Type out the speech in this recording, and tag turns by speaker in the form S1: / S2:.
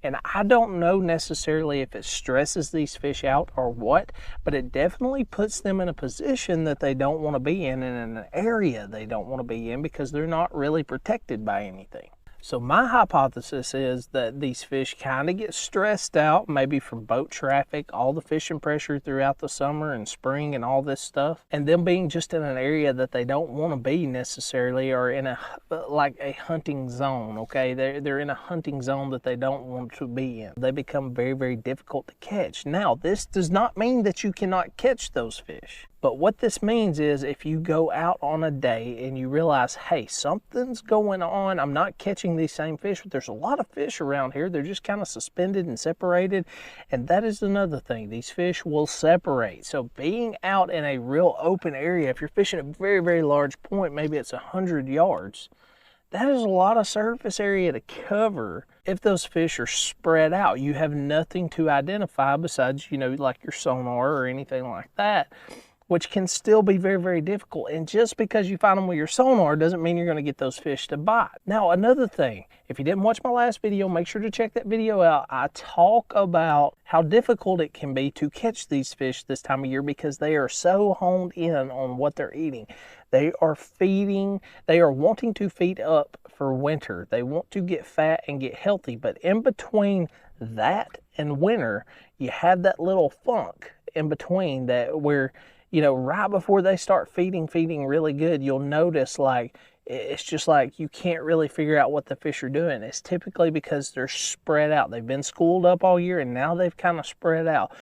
S1: And I don't know necessarily if it stresses these fish out or what, but it definitely puts them in a position that they don't want to be in and in an area they don't want to be in because they're not really protected by anything. So my hypothesis is that these fish kind of get stressed out, maybe from boat traffic, all the fishing pressure throughout the summer and spring and all this stuff, and them being just in an area that they don't want to be necessarily, or in a like a hunting zone. Okay, they're in a hunting zone that they don't want to be in. They become very, very difficult to catch. Now, this does not mean that you cannot catch those fish. But what this means is if you go out on a day and you realize, hey, something's going on, I'm not catching these same fish, but there's a lot of fish around here. They're just kind of suspended and separated. And that is another thing. These fish will separate. So being out in a real open area, if you're fishing a very, very large point, maybe it's 100 yards, that is a lot of surface area to cover. If those fish are spread out, you have nothing to identify besides, like your sonar or anything like that, which can still be very, very difficult. And just because you find them with your sonar doesn't mean you're going to get those fish to bite. Now, another thing, if you didn't watch my last video, make sure to check that video out. I talk about how difficult it can be to catch these fish this time of year because they are so honed in on what they're eating. They are feeding, they are wanting to feed up for winter. They want to get fat and get healthy, but in between that and winter, you have that little funk in between that where, right before they start feeding really good, you'll notice like it's just like you can't really figure out what the fish are doing. It's typically because they're spread out. They've been schooled up all year and now they've kind of spread out.